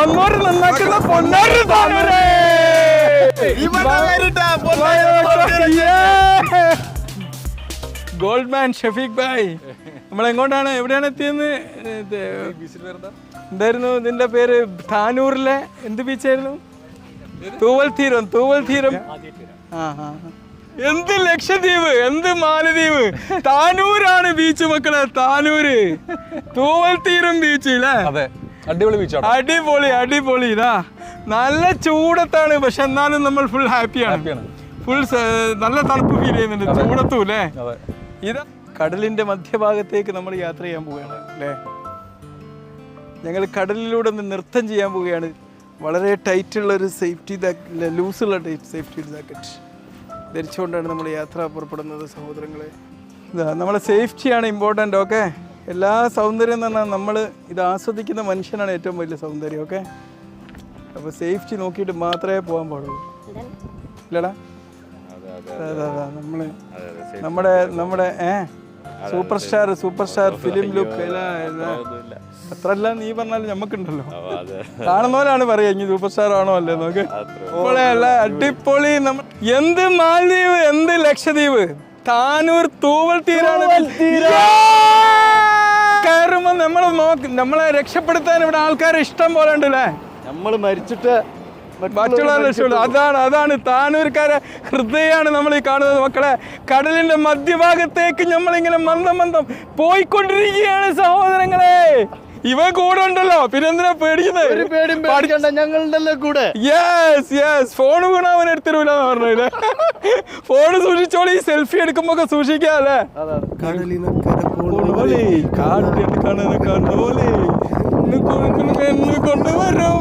നമ്മോട് നന്നാക്കുന്ന പൊന്നാരി താനൂര്. ഗോൾഡ്മാൻ ഷഫീഖ് ഭായ്, നമ്മളെങ്ങോട്ടാണ്, എവിടെയാണ് എത്തിയെന്ന്? എന്തായിരുന്നു ഇതിന്റെ പേര്? താനൂരിലെ എന്ത് ബീച്ചായിരുന്നു? തൂവൽ തീരം. എന്ത് ലക്ഷദ്വീപ്, എന്ത് മാലദ്വീപ്, താനൂരാണ് ബീച്ച് മക്കളെ. താനൂര് തൂവൽ തീരം ബീച്ച് അല്ലേ? അതെ, അടിപൊളി ബീച്ചാണ്. അടിപൊളി ഇതാ. നല്ല ചൂടത്താണ്, പക്ഷെ എന്നാലും നമ്മൾ ഫുൾ ഹാപ്പിയാണ്. ഫുൾ നല്ല തണുപ്പ് ഫീൽ ചെയ്യുന്നുണ്ട് ചൂടത്തും അല്ലേ? ഇതാ കടലിന്റെ മധ്യഭാഗത്തേക്ക് നമ്മൾ യാത്ര ചെയ്യാൻ പോവുകയാണ് അല്ലേ? ഞങ്ങൾ കടലിലൂടെ ഒന്ന് നൃത്തം ചെയ്യാൻ പോവുകയാണ്. വളരെ ടൈറ്റുള്ള ഒരു സേഫ്റ്റി ലൂസുള്ള സേഫ്റ്റി ജാക്കറ്റ് ധരിച്ചുകൊണ്ടാണ് നമ്മൾ യാത്ര പുറപ്പെടുന്നത് സഹോദരങ്ങളെ. ഇതാ നമ്മളെ സേഫ്റ്റിയാണ് ഇമ്പോർട്ടൻ്റ്. ഓക്കെ, എല്ലാ സൗന്ദര്യം എന്ന് പറഞ്ഞാൽ നമ്മൾ ഇത് ആസ്വദിക്കുന്ന മനുഷ്യനാണ് ഏറ്റവും വലിയ സൗന്ദര്യം. ഓക്കെ, അപ്പോൾ സേഫ്റ്റി നോക്കിയിട്ട് മാത്രമേ പോകാൻ പാടുള്ളൂ ഇല്ലടാ? നമ്മുടെ സൂപ്പർ സ്റ്റാർ ഫിലിം ലുക്ക് അത്രല്ല നീ പറഞ്ഞാലും ഞമ്മക്കുണ്ടല്ലോ. കാണുന്നവരാണ് പറയാ ഇനി സൂപ്പർ സ്റ്റാർ ആണോ അല്ലേ നോക്ക്. അല്ല അടിപൊളി. എന്ത് മാലദ്വീപ്, എന്ത് ലക്ഷദ്വീപ്, താനൂർ തൂവൽ തീരാണ്. കയറുമ്പോ നമ്മളെ രക്ഷപ്പെടുത്താൻ ഇവിടെ ആൾക്കാർ ഇഷ്ടം പോലെ ഉണ്ടല്ലേ. നമ്മൾ മരിച്ചിട്ട് മറ്റുള്ള അതാണ് താനൂർക്കാരെ ഹൃദയമാണ് നമ്മൾ ഈ കാണുന്നത് മക്കളെ. കടലിന്റെ മധ്യഭാഗത്തേക്ക് നമ്മളിങ്ങനെ മന്ദം പോയിക്കൊണ്ടിരിക്കുകയാണ് സഹോദരങ്ങളെ. ഇവ കൂടെ ഉണ്ടല്ലോ, പിന്നെ എന്തിനാ പേടിക്കുന്നത്? ഞങ്ങളുണ്ടല്ലോ കൂടെ. ഫോൺ വീണ അവൻ എടുത്തരൂലെന്ന് പറഞ്ഞില്ലേ? ഫോണ് സൂക്ഷിച്ചോളി, സെൽഫി എടുക്കുമ്പോ ഒക്കെ സൂക്ഷിക്കാല്ലേ. കൊണ്ടുവരും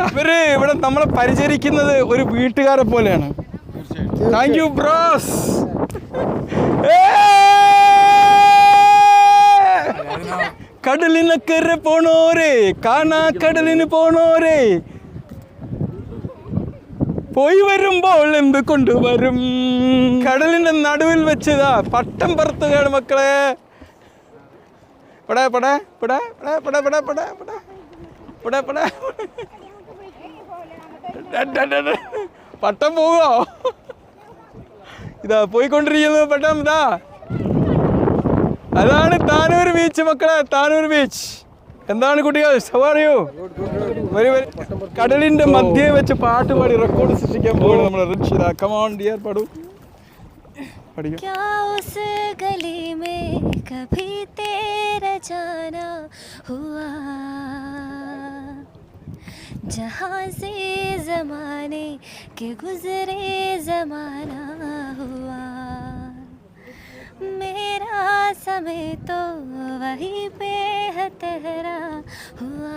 അവര് ഇവിടെ നമ്മളെ പരിചരിക്കുന്നത് ഒരു വീട്ടുകാരെ പോലെയാണ്. Thank you bros. കടലിനക്കരെ പോണോരേ, കാണാ കടലിന് പോണോരേ, പോയി വരുമ്പോൾ എന്ത് കൊണ്ടുവരും. കടലിന്റെ നടുവിൽ വെച്ചതാ പട്ടം പറത്തുകയാണ് മക്കളെ. പട്ടം പോവോ? ഇതാ പോയിക്കൊണ്ടിരിക്കുന്നത് പട്ടം. ഇതാ അതാണ് താനൂർ ബീച്ച് മക്കളെ, താനൂർ ബീച്ച്. എന്താണ് കുട്ടികൾ, സവാറിയോ? കടലിന്റെ മധ്യേ വെച്ച് പാട്ട് പാടി റെക്കോർഡ് സൃഷ്ടിക്കാൻ പോകുന്നത് നമ്മളെ റിൻഷിത. കം ഓൺ ഡിയർ, പാടൂ. क्या उस गली में कभी तेरा जाना हुआ, जहाँ से ज़माने के गुज़रे ज़माना हुआ, मेरा समय तो वहीं पे है तेरा हुआ,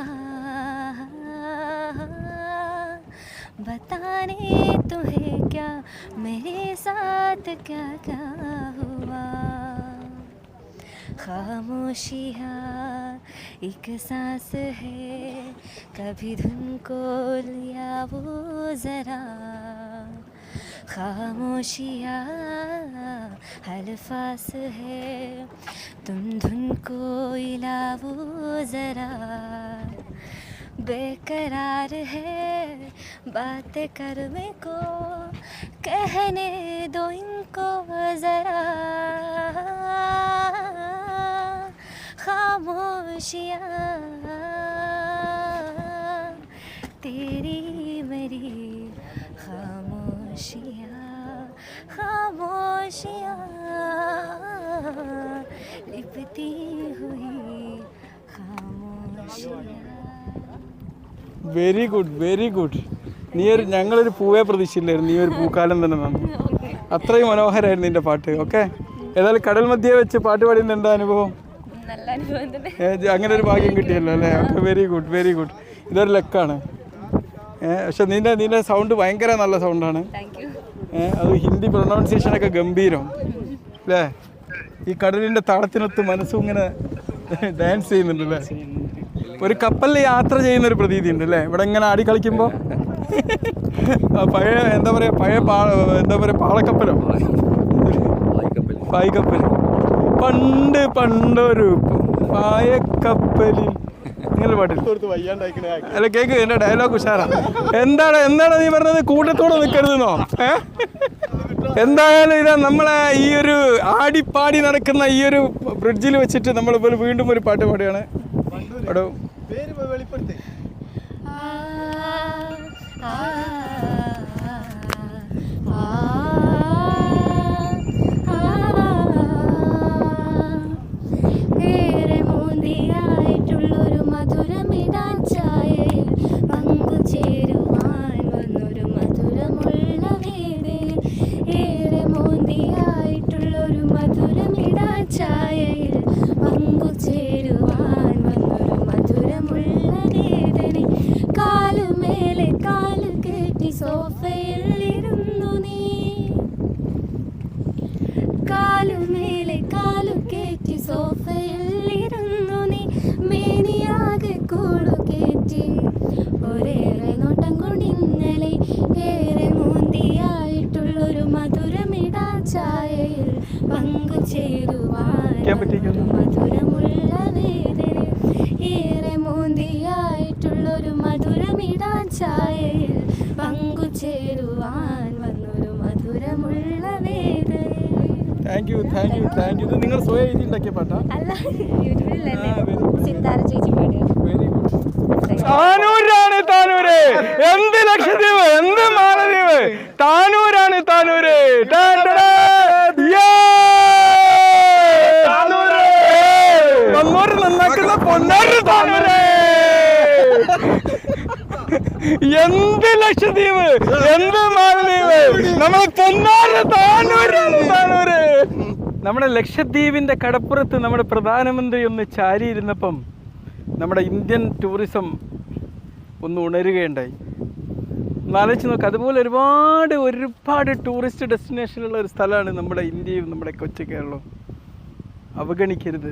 बताने तुम्हें क्या मेरे साथ क्या क्या हुआ। खामोशियाँ एक सांस है, कभी धुन को लिया वो ज़रा, खामोशियाँ अल्फाज है, तुम धुन को हिलाओ ज़रा, बेकरार है बात करने को, कहने दो इनको ज़रा, खामोशियाँ तेरी मेरी खामोशियाँ लिपटी हुई खामोशियाँ. Very good. ഞങ്ങളൊരു പൂവേ പ്രതീക്ഷയില്ലായിരുന്നു, നീ ഒരു പൂക്കാലം തന്നെ തന്നു. അത്രയും മനോഹരമായിരുന്നു നിന്റെ പാട്ട്. ഓക്കെ, ഏതായാലും കടൽ മധ്യേ വെച്ച് പാട്ട് പാടിയിട്ട് എന്താ അനുഭവം? അങ്ങനെ ഒരു ഭാഗ്യം കിട്ടിയല്ലോ അല്ലേ? Okay, very good. ഇതൊരു ലക്കാണ്. പക്ഷെ നിന്റെ സൗണ്ട് ഭയങ്കര നല്ല സൗണ്ടാണ്. അത് ഹിന്ദി പ്രൊനൗൺസിയേഷനൊക്കെ ഗംഭീരം അല്ലേ? ഈ കടലിൻ്റെ താളത്തിനൊത്ത് മനസ്സും ഇങ്ങനെ ഡാൻസ് ചെയ്യുന്നുണ്ടല്ലേ? ഒരു കപ്പലിൽ യാത്ര ചെയ്യുന്ന ഒരു പ്രതീതി ഉണ്ട് അല്ലേ ഇവിടെ ഇങ്ങനെ ആടി കളിക്കുമ്പോൾ? പഴയ എന്താ പറയുക പാളക്കപ്പലോ പായ്ക്കപ്പൽ. പണ്ടൊരു പായക്കപ്പലിൽ സിംഗിൾ പാട്ടിൽ കൊടുത്ത് വയ്യാണ്ടായിക്കണേ അല്ല കേക്ക് എന്റെ ഡയലോഗ് ഉഷാറാ. എന്താണ് നീ പറഞ്ഞത്? കൂട്ടത്തോടെ നിൽക്കരുതെന്നോ? എന്തായാലും ഇതാ നമ്മളെ ഈ ഒരു ആടിപ്പാടി നടക്കുന്ന ഈ ഒരു ബ്രിഡ്ജിൽ വെച്ചിട്ട് നമ്മളിപ്പോൾ വീണ്ടും ഒരു പാട്ട് പാടുകയാണ്. എടോ പേര് വെളിപ്പെടുത്തി ഏറെ മോന്തിയായിട്ടുള്ളൊരു മധുരമിടാൻ ചായയിൽ പങ്കുചേരുവാൻ വന്നൊരു മധുരമുള്ള വേദയിൽ. ഏറെ മോന്തിയായിട്ടുള്ളൊരു മധുരമിടാൻ ചായയിൽ പങ്കുചേരുവാൻ വന്നൊരു മധുരമുള്ള വേദന. കാലുമേലെ കാല് കെട്ടി സോഫയിൽ ഇരുന്നു നീ. കാലുമേലെ കാലു കയറ്റി സോഫയിൽ ഇരുന്നു നീ. മേനിയാകെ കൂടു കയറ്റി ഒരേറെ നോട്ടം കൊണ്ടിന്നലെ. ഏറെ മോന്തിയായിട്ടുള്ളൊരു മധുരമിടാ ചായയിൽ പങ്കുചേരുവാൻ മധുരമുള്ള വേദന. ഏറെ മോന്തിയായിട്ടുള്ളൊരു മധുരമിടാൻ ചായയിൽ പങ്കുചേരുവാൻ വന്നൊരു മധുരമുള്ള വേദന. Thank you. ഇത് നിങ്ങൾ സ്വയം എഴുതി ഉണ്ടാക്കിയ പാട്ടാ? അല്ല, യൂട്യൂബിലല്ലേ സിത്താര ചേച്ചി പാടുക. Very good. താനൂരാണ് താനൂര്. എന്ത് ലക്ഷദ്വീപ്, എന്ത് മാലദ്വീപ്. താനൂരാണ് താനൂര്. നന്നാക്കുന്ന പൊന്നാറ് താനൂര്. എന്ത് ലക്ഷദ്വീപ്, എന്ത് മാലദ്വീപ്. നമ്മളെ പൊന്നാറ് താനൂരാണ് താനൂര്. നമ്മുടെ ലക്ഷദ്വീപിന്റെ കടപ്പുറത്ത് നമ്മുടെ പ്രധാനമന്ത്രി ഒന്ന് ചാരിയിരുന്നപ്പം നമ്മുടെ ഇന്ത്യൻ ടൂറിസം ഒന്ന് ഉണരുകയുണ്ടായി. ആലോചിച്ച് നോക്ക്. അതുപോലെ ഒരുപാട് ടൂറിസ്റ്റ് ഡെസ്റ്റിനേഷനുള്ള ഒരു സ്ഥലമാണ് നമ്മുടെ ഇന്ത്യയും നമ്മുടെ കൊച്ചു കേരളവും. അവഗണിക്കരുത്.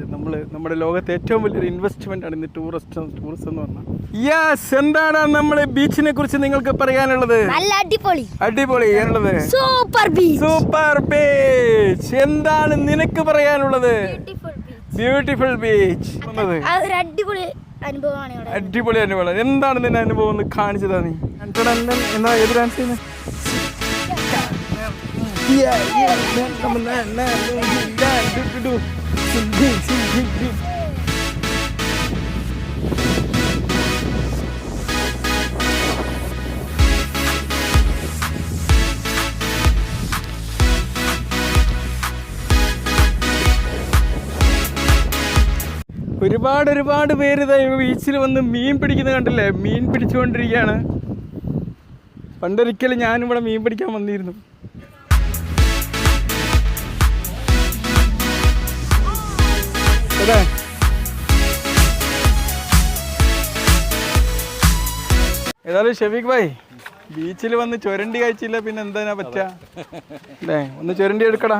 നമ്മുടെ ലോകത്തെ ഏറ്റവും വലിയൊരു ഇൻവെസ്റ്റ്മെന്റ് ആണ് ഇന്ന് ടൂറിസം എന്ന് പറഞ്ഞാൽ. യെസ്, എന്താണ് നമ്മളെ ബീച്ചിനെ കുറിച്ച് നിങ്ങൾക്ക് പറയാനുള്ളത്? നല്ല അടിപൊളി ഉള്ളത്. Super beach. എന്താണ് നിനക്ക് പറയാനുള്ളത്? Beautiful beach. അടിപൊളി അനുഭവമാണ്. അടിപൊളി അനുഭവം. എന്താണ് നിന്റെ അനുഭവം ഒന്ന് കാണിച്ചതാ നീ? എന്താ ഏത് ഡാൻസ് ചെയ്യുന്നത്? ഒരുപാട് പേര് ബീച്ചിൽ വന്ന് മീൻ പിടിക്കുന്നത് കണ്ടില്ലേ? മീൻ പിടിച്ചുകൊണ്ടിരിക്കുകയാണ്. പണ്ടൊരിക്കലും ഞാനിവിടെ മീൻ പിടിക്കാൻ വന്നിരുന്നു. ഏതായാലും ഷെഫീഖ് ഭായ്, ബീച്ചിൽ വന്ന് ചുരണ്ടി കഴിച്ചില്ല പിന്നെ എന്താ പറ്റുക അല്ലേ? ഒന്ന് ചുരണ്ടി എടുക്കടാ.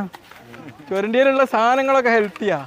ചുരണ്ടിയിലുള്ള സാധനങ്ങളൊക്കെ ഹെൽത്തിയാ.